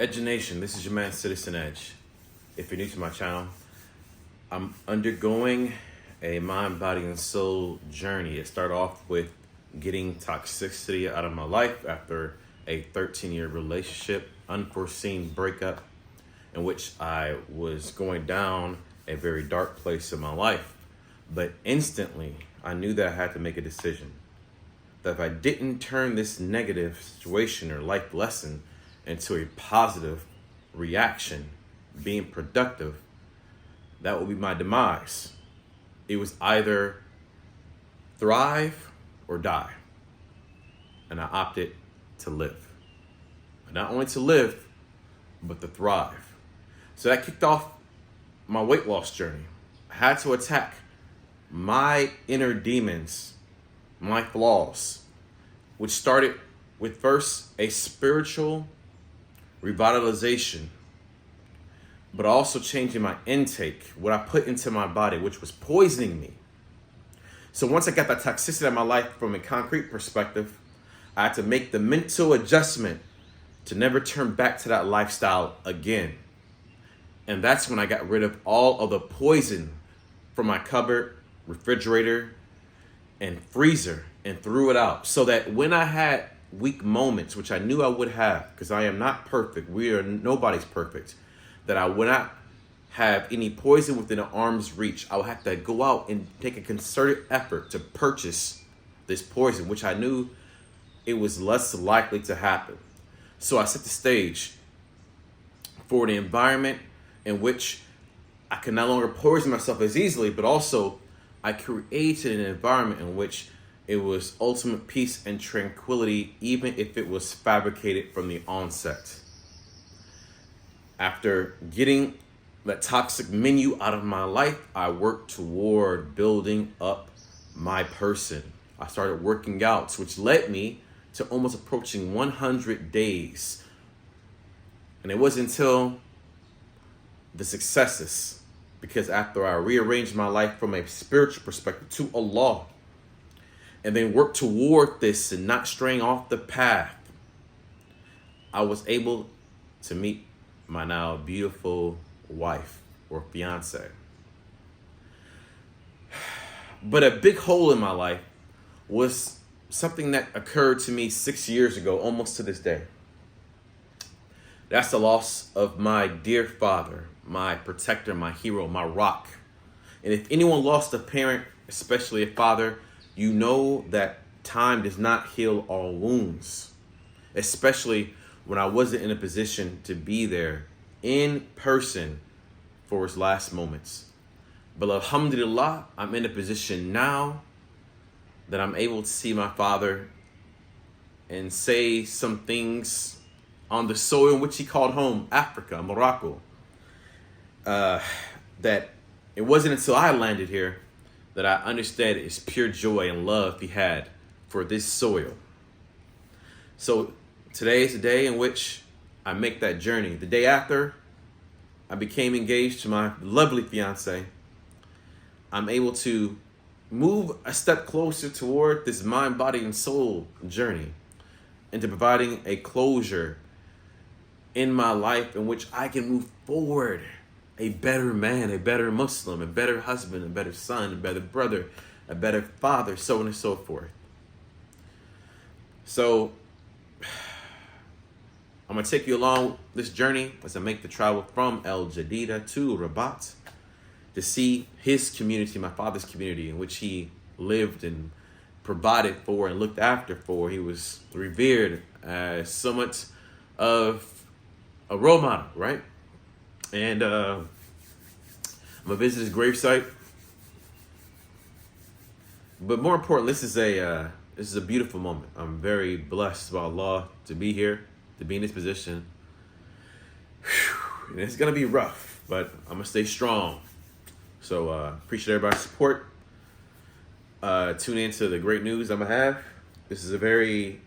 Nation, this is your man CitizenEdge. If you're new to my channel, I'm undergoing a mind, body, and soul journey. It started off with getting toxicity out of my life after a 13-year relationship, unforeseen breakup, in which I was going down a very dark place in my life. But instantly, I knew that I had to make a decision. That if I didn't turn this negative situation or life lesson into a positive reaction, being productive, that would be my demise. It was either thrive or die. And I opted to live. But not only to live, but to thrive. So that kicked off my weight loss journey. I had to attack my inner demons, my flaws, which started with first a spiritual revitalization, but also changing my intake, what I put into my body, which was poisoning me. So once I got that toxicity in my life from a concrete perspective, I had to make the mental adjustment to never turn back to that lifestyle again. And that's when I got rid of all of the poison from my cupboard, refrigerator, and freezer and threw it out, so that when I had weak moments, which I knew I would have, because I am not perfect, nobody's perfect, that I would not have any poison within an arm's reach. I would have to go out and take a concerted effort to purchase this poison, which I knew it was less likely to happen. So I set the stage for the environment in which I could no longer poison myself as easily, but also I created an environment in which it was ultimate peace and tranquility, even if it was fabricated from the onset. After getting that toxic menu out of my life, I worked toward building up my person. I started working out, which led me to almost approaching 100 days. And it wasn't until the successes, because after I rearranged my life from a spiritual perspective to Allah, and then worked toward this and not straying off the path, I was able to meet my now beautiful wife or fiance. But a big hole in my life was something that occurred to me 6 years ago, almost to this day. That's the loss of my dear father, my protector, my hero, my rock. And if anyone lost a parent, especially a father, you know that time does not heal all wounds, especially when I wasn't in a position to be there in person for his last moments. But alhamdulillah, I'm in a position now that I'm able to see my father and say some things on the soil in which he called home, Africa, Morocco, that it wasn't until I landed here that I understood his pure joy and love he had for this soil. So today is the day in which I make that journey. The day after I became engaged to my lovely fiance, I'm able to move a step closer toward this mind, body, and soul journey into providing a closure in my life in which I can move forward a better man, a better Muslim, a better husband, a better son, a better brother, a better father, so on and so forth. So I'm going to take you along this journey as I make the travel from El Jadida to Rabat to see his community, my father's community, in which he lived and provided for and looked after for. He was revered as so much of a role model, right? And I'm gonna visit his gravesite. But more important, this is a beautiful moment. I'm very blessed by Allah to be here, to be in this position. And it's gonna be rough, but I'm gonna stay strong. So appreciate everybody's support. Tune into the great news I'm gonna have. This is a very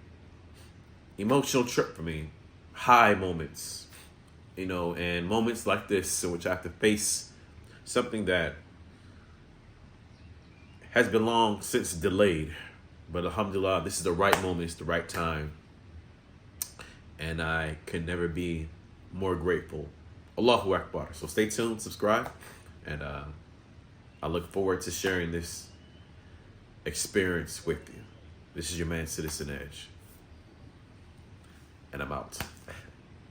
emotional trip for me. High moments, you know, and moments like this in which I have to face something that has been long since delayed. But alhamdulillah, this is the right moment, it's the right time. And I could never be more grateful. Allahu Akbar. So stay tuned, subscribe, and I look forward to sharing this experience with you. This is your man, Citizen Edge, and I'm out.